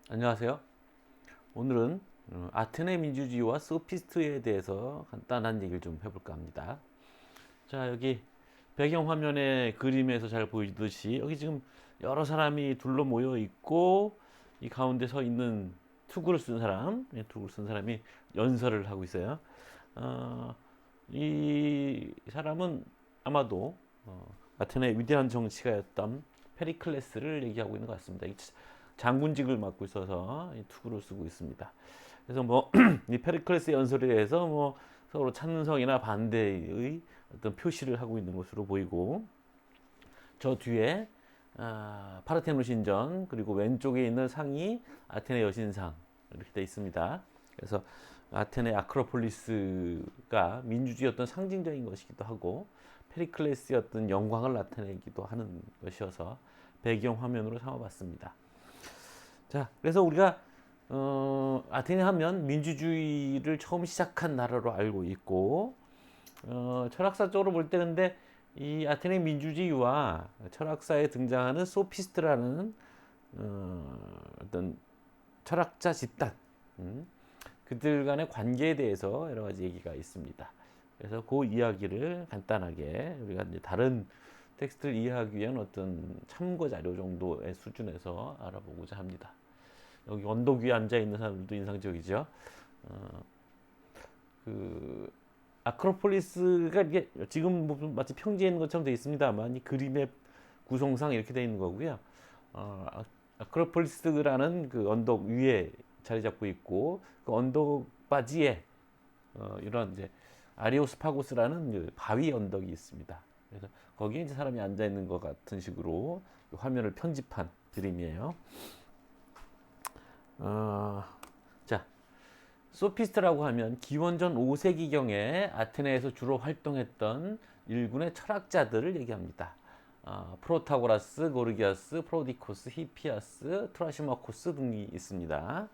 안녕하세요. 오늘은 아테네 민주주의와 소피스트에 대해서 간단한 얘기를 좀 해볼까 합니다. 자, 여기 배경 화면에 그림에서 잘 보이듯이 여기 지금 여러 사람이 둘러 모여 있고 이 가운데 서 있는 투구를 쓴 사람, 투구를 쓴 사람이 연설을 하고 있어요. 어, 이 사람은 아마도 아테네 위대한 정치가였던 페리클레스를 얘기하고 있는 것 같습니다. 장군직을 맡고 있어서 이 투구를 쓰고 있습니다. 그래서 뭐 이 페리클레스 연설에 대해서 뭐 서로 찬성이나 반대의 어떤 표시를 하고 있는 것으로 보이고, 저 뒤에 파르테논 신전, 그리고 왼쪽에 있는 상이 아테네 여신상 이렇게 되어 있습니다. 그래서 아테네 아크로폴리스가 민주주의 어떤 상징적인 것이기도 하고 페리클레스의 어떤 영광을 나타내기도 하는 것이어서 배경 화면으로 삼아봤습니다. 자, 그래서 우리가 아테네 하면 민주주의를 처음 시작한 나라로 알고 있고, 철학사적으로 볼 때 근데 이 아테네 민주주의와 철학사에 등장하는 소피스트라는 어떤 철학자 집단, 그들 간의 관계에 대해서 여러 가지 얘기가 있습니다. 그래서 그 이야기를 간단하게 우리가 이제 다른 텍스트를 이해하기 위한 어떤 참고 자료 정도의 수준에서 알아보고자 합니다. 여기 언덕 위에 앉아 있는 사람들도 인상적이죠. 어, 그 아크로폴리스가 이게 지금 마치 평지에 있는 것처럼 되어 있습니다만 이 그림의 구성상 이렇게 되어 있는 거고요. 아크로폴리스라는 그 언덕 위에 자리 잡고 있고 그 언덕 바지에 이런 이제 아리오스파고스라는 바위 언덕이 있습니다. 그래서 거기에 이제 사람이 앉아 있는 것 같은 식으로 화면을 편집한 그림이에요. 자, 소피스트라고 하면 기원전 5세기경에 아테네에서 주로 활동했던 일군의 철학자들을 얘기합니다. 프로타고라스, 고르기아스, 프로디코스, 히피아스, 트라시마코스 등이 있습니다.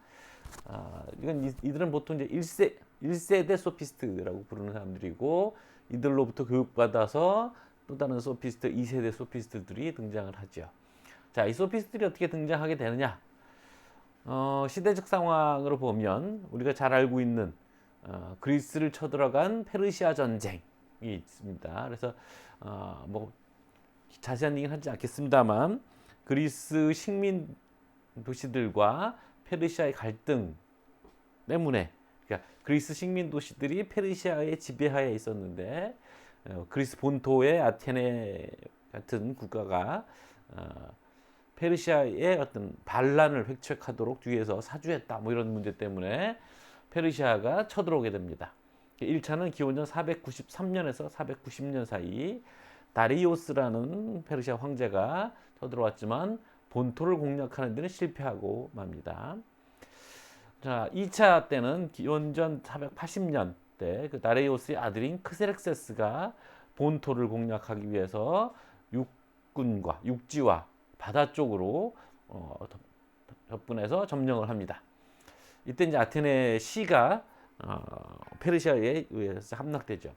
이건 이들은 보통 이제 1세대 소피스트라고 부르는 사람들이고, 이들로부터 교육받아서 또 다른 소피스트, 2세대 소피스트들이 등장을 하죠. 자, 이 소피스트들이 어떻게 등장하게 되느냐? 시대적 상황으로 보면 우리가 잘 알고 있는 그리스를 쳐들어간 페르시아 전쟁이 있습니다. 그래서 뭐 자세한 얘기는 하지 않겠습니다만 그리스 식민 도시들과 페르시아의 갈등 때문에, 그러니까 그리스 식민 도시들이 페르시아의 지배하에 있었는데 그리스 본토의 아테네 같은 국가가 페르시아의 어떤 반란을 획책하도록 뒤에서 사주했다, 뭐 이런 문제 때문에 페르시아가 쳐들어오게 됩니다. 1차는 기원전 493년에서 490년 사이 다리오스라는 페르시아 황제가 쳐들어왔지만 본토를 공략하는 데는 실패하고 맙니다. 자, 2차 때는 기원전 480년 때 그 다리오스의 아들인 크세렉세스가 본토를 공략하기 위해서 육군과 육지와 바다 쪽으로 접근해서 점령을 합니다. 이때 이제 아테네 시가 페르시아에 의해서 함락되죠.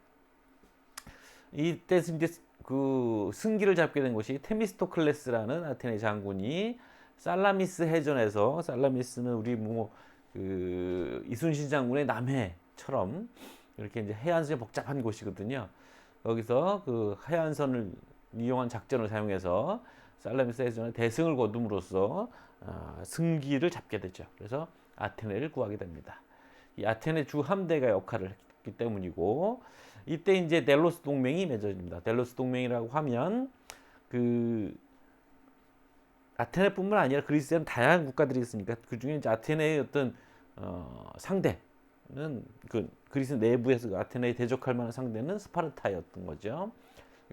이때 이제 그 승기를 잡게 된 것이 테미스토클레스라는 아테네 장군이 살라미스 해전에서, 살라미스는 우리 뭐 그 이순신 장군의 남해처럼 이렇게 이제 해안선이 복잡한 곳이거든요. 거기서 그 해안선을 이용한 작전을 사용해서 살라미스 해전에 대승을 거둠으로써 승기를 잡게 되죠. 그래서 아테네를 구하게 됩니다. 이 아테네 주 함대가 역할을 했기 때문이고, 이때 이제 델로스 동맹이 맺어집니다. 델로스 동맹이라고 하면 그 아테네뿐만 아니라 그리스에는 다양한 국가들이 있으니까 그 중에 이제 아테네의 어떤 상대는 그 그리스 내부에서 그 아테네에 대적할 만한 상대는 스파르타였던 거죠.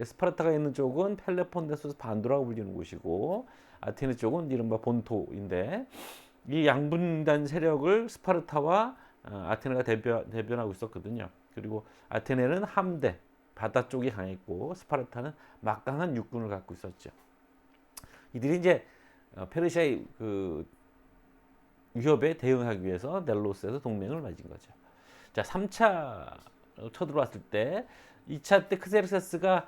스파르타가 있는 쪽은 펠레폰네소스 반도라고 불리는 곳이고, 아테네 쪽은 이른바 본토인데, 이 양분단 세력을 스파르타와 아테네가 대변하고 있었거든요. 그리고 아테네는 함대, 바다 쪽이 강했고 스파르타는 막강한 육군을 갖고 있었죠. 이들이 이제 페르시아의 그 위협에 대응하기 위해서 델로스에서 동맹을 맺은 거죠. 자, 3차 쳐들어왔을 때 2차 때 크세르세스가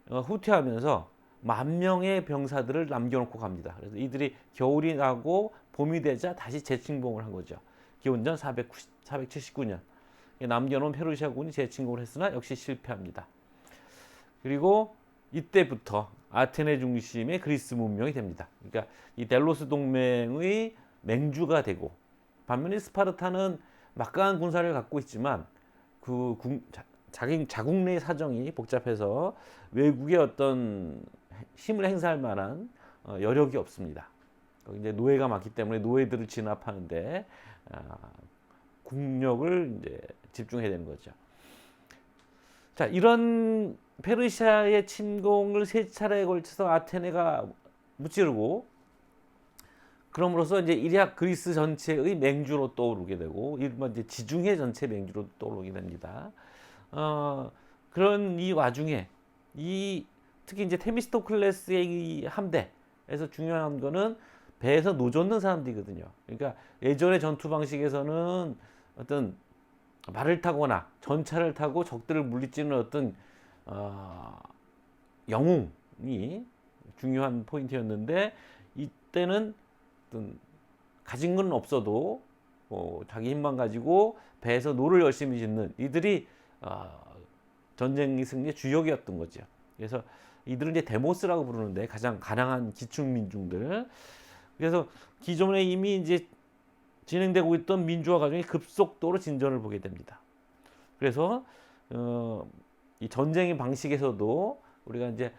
후퇴하면서 10,000명의 병사들을 남겨놓고 갑니다. 그래서 이들이 겨울이 나고 봄이 되자 다시 재침공을 한 거죠. 기원전 479년 남겨놓은 페르시아군이 재침공을 했으나 역시 실패합니다. 그리고 이때부터 아테네 중심의 그리스 문명이 됩니다. 그러니까 이 델로스 동맹의 맹주가 되고, 반면에 스파르타는 막강한 군사를 갖고 있지만 그 자기 자국 내 사정이 복잡해서 외국의 어떤 힘을 행사할 만한 여력이 없습니다. 이제 노예가 많기 때문에 노예들을 진압하는데 국력을 이제 집중해야 되는 거죠. 자, 이런 페르시아의 침공을 세 차례에 걸쳐서 아테네가 무찌르고, 그럼으로써 이제 일약 그리스 전체의 맹주로 떠오르게 되고, 일반 이제 지중해 전체 맹주로 떠오르게 됩니다. 그런 이 와중에 특히 이제 테미스토클레스의 이 함대에서 중요한 거는 배에서 노젓는 사람들이거든요. 그러니까 예전의 전투 방식에서는 어떤 말을 타거나 전차를 타고 적들을 물리치는 어떤 영웅이 중요한 포인트였는데, 이때는 어떤 가진 건 없어도 자기 힘만 가지고 배에서 노를 열심히 짓는 이들이 전쟁 승리의 주역이었던 거죠. 그래서 이들은 이제 데모스라고 부르는데 가장 가난한 기충 민중들. 그래서 기존에 이미 이제 진행되고 있던 민주화 과정이 급속도로 진전을 보게 됩니다. 그래서 이 전쟁의 방식에서도 우리가 이제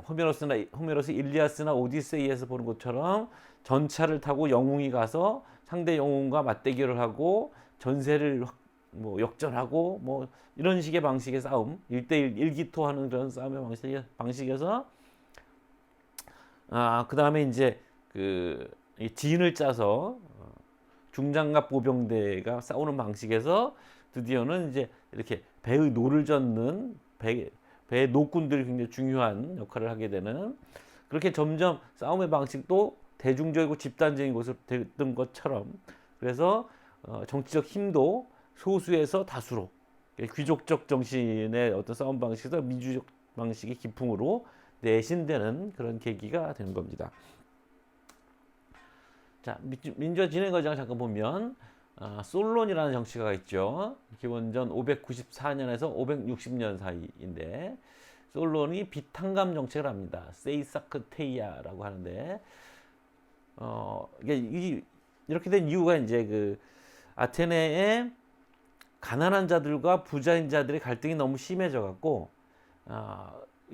호메로스 일리아스나 오디세이에서 보는 것처럼 전차를 타고 영웅이 가서 상대 영웅과 맞대결을 하고 전세를 뭐 역전하고 뭐 이런 식의 방식의 싸움, 1대1 일기토하는 그런 싸움의 방식에서 그 다음에 이제 이 진을 짜서 중장갑 보병대가 싸우는 방식에서 드디어는 이제 이렇게 배의 노를 젓는 배의 노군들이 굉장히 중요한 역할을 하게 되는, 그렇게 점점 싸움의 방식도 대중적이고 집단적인 것으로 됐던 것처럼, 그래서 정치적 힘도 소수에서 다수로, 귀족적 정신의 어떤 싸움 방식에서 민주적 방식의 기풍으로 내신되는 그런 계기가 되는 겁니다. 자, 민주화 진행 과정을 잠깐 보면 솔론이라는 정치가가 있죠. 기원전 594년에서 560년 사이인데, 솔론이 비탄감 정책을 합니다. 세이사크테이아라고 하는데, 이렇게 된 이유가 이제 아테네의 가난한 자들과 부자인 자들의 갈등이 너무 심해져 갖고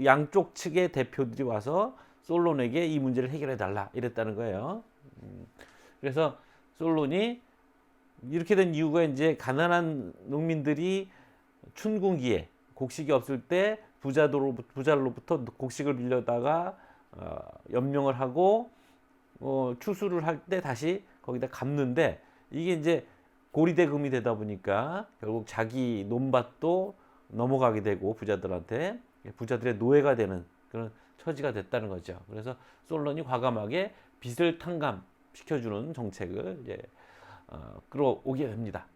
양쪽 측의 대표들이 와서 솔론에게 이 문제를 해결해 달라 이랬다는 거예요. 그래서 솔론이 이렇게 된 이유가 이제 가난한 농민들이 춘궁기에 곡식이 없을 때 부자로부터 곡식을 빌려다가 염용을 하고 추수를 할 때 다시 거기다 갚는데, 이게 이제 고리대금이 되다 보니까 결국 자기 논밭도 넘어가게 되고 부자들의 노예가 되는 그런 처지가 됐다는 거죠. 그래서 솔론이 과감하게 빚을 탕감시켜주는 정책을 이제 끌어오게 됩니다.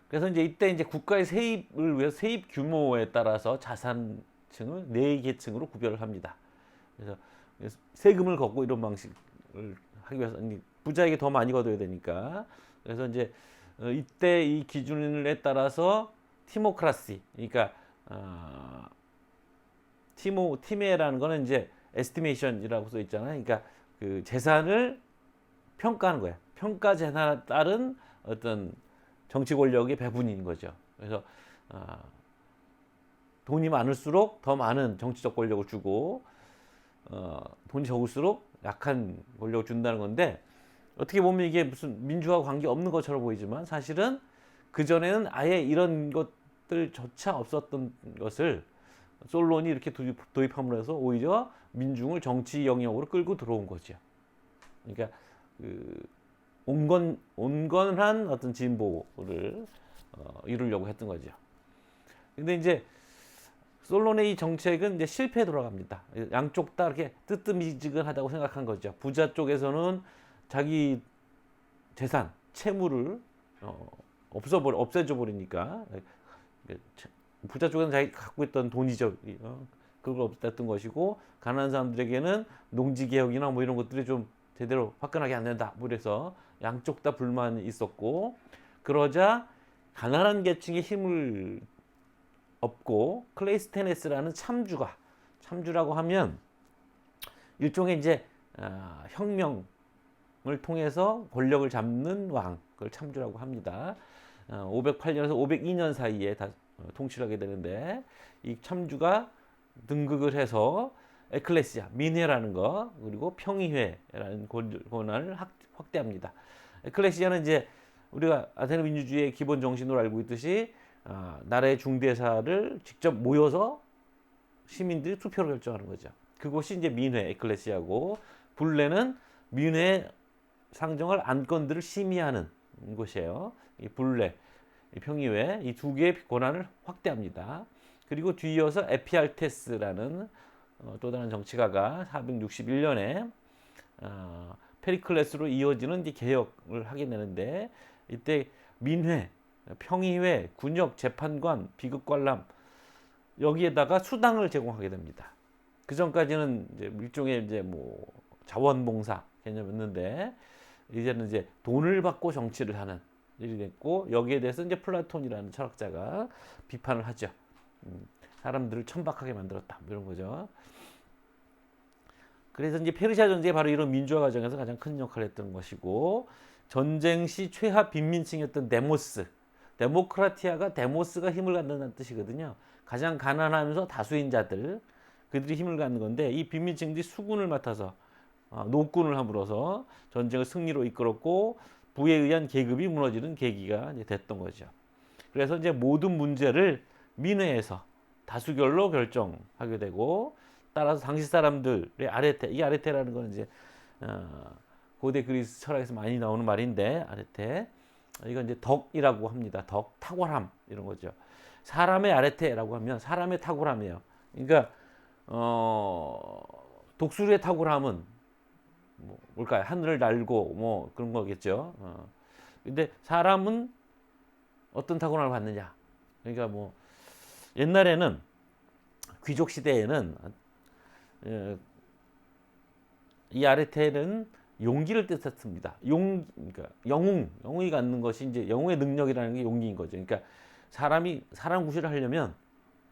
그래서 이때 이제 국가의 세입을 위해서 세입 규모에 따라서 자산층을 네 계층으로 구별을 합니다. 그래서 세금을 걷고 이런 방식을 하기 위해서 부자에게 더 많이 걷어야 되니까, 그래서 이제 이때 이 기준에 따라서 티모크라시, 그러니까 티메라는 거는 이제 에스티메이션이라고 써 있잖아요. 그러니까 그 재산을 평가하는 거예요. 평가 재산에 따른 어떤 정치 권력의 배분인 거죠. 그래서 돈이 많을수록 더 많은 정치적 권력을 주고, 돈이 적을수록 약한 권력을 준다는 건데, 어떻게 보면 이게 무슨 민주화 관계 없는 것처럼 보이지만 사실은 그전에는 아예 이런 것들조차 없었던 것을 솔론이 이렇게 도입함으로 해서 오히려 민중을 정치 영역으로 끌고 들어온 거죠. 그러니까 온건한 어떤 진보를 이루려고 했던 거죠. 근데 이제 솔론의 이 정책은 이제 실패에 돌아갑니다. 양쪽 다 이렇게 뜨뜻미지근하다고 생각한 거죠. 부자 쪽에서는 자기 재산, 채무를 없애줘 버리니까, 부자 쪽에는 자기 갖고 있던 돈이죠. 그걸 없앴던 것이고, 가난한 사람들에게는 농지 개혁이나 뭐 이런 것들이 좀 제대로 화끈하게 안 된다. 뭐 그래서 양쪽 다 불만이 있었고, 그러자 가난한 계층의 힘을 얻고 클레이스테네스라는 참주라고 하면 일종의 이제 혁명을 통해서 권력을 잡는 왕, 그걸 참주라고 합니다. 508년에서 502년 사이에 다 통치를 하게 되는데, 이 참주가 등극을 해서 에클레시아, 민회라는 거, 그리고 평의회라는 권한을 확대합니다. 에클레시아는 이제 우리가 아테네 민주주의의 기본 정신으로 알고 있듯이 나라의 중대사를 직접 모여서 시민들이 투표로 결정하는 거죠. 그것이 이제 민회, 에클레시아고, 불레는 민회 상정할 안건들을 심의하는 곳이에요. 이 불레, 이 평의회, 이 두 개의 권한을 확대합니다. 그리고 뒤이어서 에피알테스라는 또 다른 정치가가 461년에 페리클레스로 이어지는 이제 개혁을 하게 되는데, 이때 민회, 평의회, 군역, 재판관, 비극관람, 여기에다가 수당을 제공하게 됩니다. 그 전까지는 이제 일종의 이제 뭐 자원봉사 개념이었는데, 이제는 이제 돈을 받고 정치를 하는 일이 됐고, 여기에 대해서 이제 플라톤이라는 철학자가 비판을 하죠. 사람들을 천박하게 만들었다, 이런 거죠. 그래서 이제 페르시아 전쟁이 바로 이런 민주화 과정에서 가장 큰 역할을 했던 것이고, 전쟁 시 최하 빈민층이었던 데모크라티아가 데모스가 힘을 갖는다는 뜻이거든요. 가장 가난하면서 다수인 자들, 그들이 힘을 갖는 건데, 이 빈민층들이 수군을 맡아서 노군을 함으로써 전쟁을 승리로 이끌었고, 부에 의한 계급이 무너지는 계기가 이제 됐던 거죠. 그래서 이제 모든 문제를 민회에서 다수결로 결정하게 되고, 따라서 당시 사람들의 아레테, 이 아레테라는 건 이제 고대 그리스 철학에서 많이 나오는 말인데, 아레테, 이건 이제 덕이라고 합니다. 덕, 탁월함, 이런 거죠. 사람의 아레테라고 하면 사람의 탁월함이에요. 그러니까 독수리의 탁월함은 뭘까요? 하늘을 날고 뭐 그런 거겠죠. 근데 사람은 어떤 탁월함을 받느냐? 그러니까 뭐 옛날에는 귀족 시대에는 이 아레테는 용기를 뜻했습니다. 그러니까 영웅이 갖는 것이 이제 영웅의 능력이라는 게 용기인 거죠. 그러니까 사람 구실을 하려면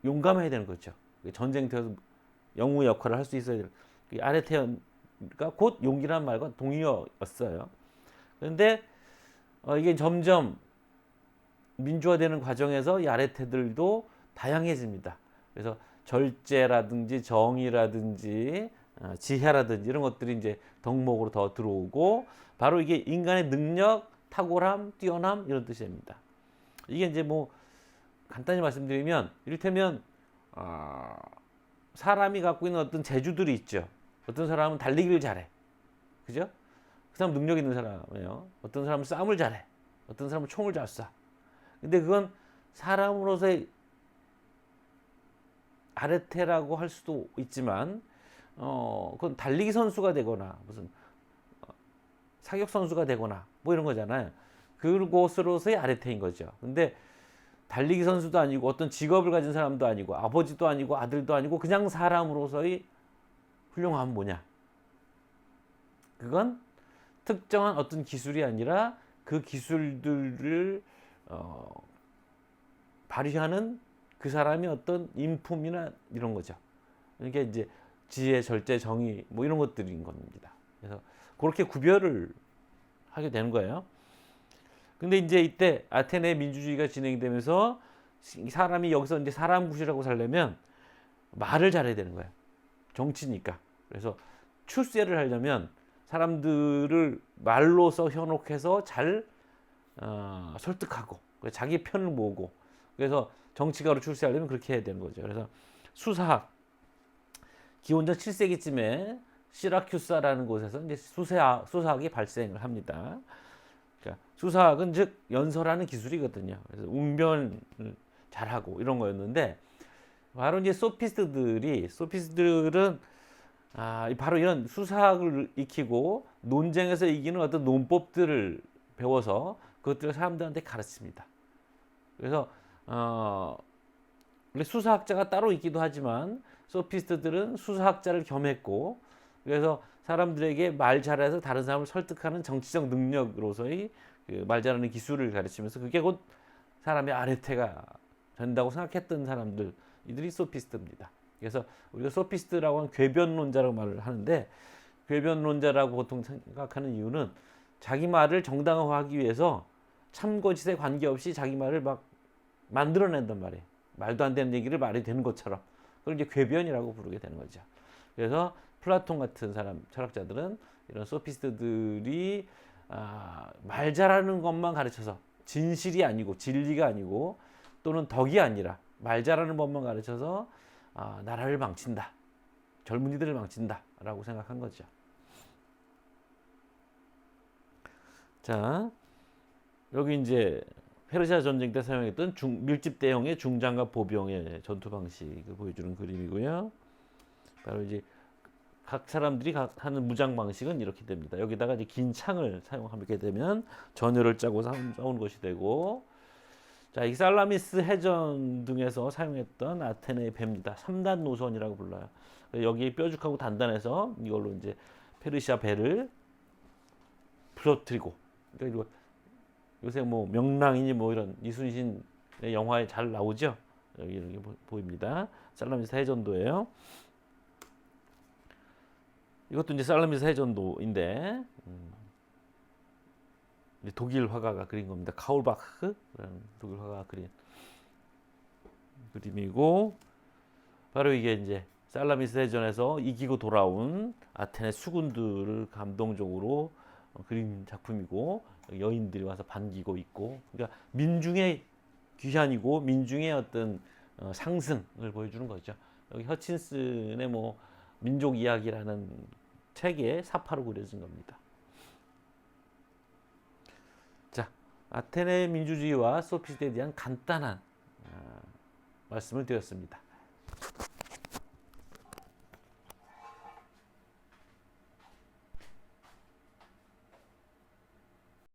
용감해야 되는 거죠. 전쟁터에서 영웅의 역할을 할 수 있어야 돼요. 아레테가 곧 용기라는 말과 동의어였어요. 그런데 이게 점점 민주화되는 과정에서 이 아레테들도 다양해집니다. 그래서 절제라든지 정의라든지 지혜라든지 이런 것들이 이제 덕목으로 더 들어오고, 바로 이게 인간의 능력, 탁월함, 뛰어남, 이런 뜻입니다. 이게 이제 뭐 간단히 말씀드리면, 이를테면 사람이 갖고 있는 어떤 재주들이 있죠. 어떤 사람은 달리기를 잘해, 그죠? 그 사람 능력 있는 사람이에요. 어떤 사람은 싸움을 잘해, 어떤 사람은 총을 잘 쏴. 근데 그건 사람으로서의 아레테라고 할 수도 있지만, 그건 달리기 선수가 되거나 무슨 사격 선수가 되거나 뭐 이런 거잖아요. 그곳으로서의 아레테인 거죠. 근데 달리기 선수도 아니고 어떤 직업을 가진 사람도 아니고 아버지도 아니고 아들도 아니고 그냥 사람으로서의 훌륭함은 뭐냐? 그건 특정한 어떤 기술이 아니라 그 기술들을 발휘하는 그 사람의 어떤 인품이나 이런 거죠. 그러니까 이제 지혜, 절제, 정의 뭐 이런 것들인 겁니다. 그래서 그렇게 구별을 하게 되는 거예요. 근데 이제 이때 아테네 민주주의가 진행되면서 사람이 여기서 이제 사람 구실하고 살려면 말을 잘해야 되는 거예요. 정치니까. 그래서 출세를 하려면 사람들을 말로서 현혹해서 잘 설득하고 자기 편을 모으고, 그래서 정치가로 출세하려면 그렇게 해야 되는 거죠. 그래서 수사학, 기원전 7세기쯤에 시라큐사라는 곳에서 이제 수사학이 발생을 합니다. 그러니까 수사학은 즉 연설하는 기술이거든요. 그래서 웅변을 잘하고 이런 거였는데, 바로 이제 소피스트들은 바로 이런 수사학을 익히고 논쟁에서 이기는 어떤 논법들을 배워서 그것들을 사람들한테 가르칩니다. 그래서 원래 수사학자가 따로 있기도 하지만 소피스트들은 수사학자를 겸했고, 그래서 사람들에게 말 잘해서 다른 사람을 설득하는 정치적 능력으로서의 그말 잘하는 기술을 가르치면서 그게 곧 사람의 아르테가 된다고 생각했던 사람들, 이들이 소피스트입니다. 그래서 우리가 소피스트라고 하는 궤변론자라고 말을 하는데, 궤변론자라고 보통 생각하는 이유는 자기 말을 정당화하기 위해서 참거짓에 관계없이 자기 말을 막 만들어낸단 말이에요. 말도 안 되는 얘기를 말이 되는 것처럼. 그걸 이제 궤변이라고 부르게 되는 거죠. 그래서 플라톤 같은 사람, 철학자들은 이런 소피스트들이 말 잘하는 것만 가르쳐서 진실이 아니고 진리가 아니고 또는 덕이 아니라 말 잘하는 법만 가르쳐서 나라를 망친다. 젊은이들을 망친다라고 생각한 거죠. 자, 여기 이제 페르시아 전쟁 때 사용했던 밀집 대형의 중장갑 보병의 전투 방식을 보여주는 그림이고요. 바로 이제 각 사람들이 하는 무장 방식은 이렇게 됩니다. 여기다가 이제 긴 창을 사용하게 되면 전열을 짜고 싸우는 것이 되고, 자, 이 살라미스 해전 등에서 사용했던 아테네의 배입니다. 3단 노선이라고 불러요. 여기 뾰족하고 단단해서 이걸로 이제 페르시아 배를 부러뜨리고, 그러니까 요새 뭐 명랑이니 뭐 이런 이순신의 영화에 잘 나오죠. 여기 이렇게 보입니다. 살라미스 해전도예요. 이것도 이제 살라미스 해전도인데 독일 화가가 그린 겁니다. 카울바흐라는 독일 화가가 그린 그림이고, 바로 이게 이제 살라미스 해전에서 이기고 돌아온 아테네 수군들을 감동적으로 그린 작품이고, 여인들이 와서 반기고 있고, 그러니까 민중의 귀환이고 민중의 어떤 상승을 보여주는 거죠. 여기 허친슨의 뭐 민족 이야기라는 책에 사파로 그려진 겁니다. 자, 아테네 민주주의와 소피스트에 대한 간단한 말씀을 드렸습니다.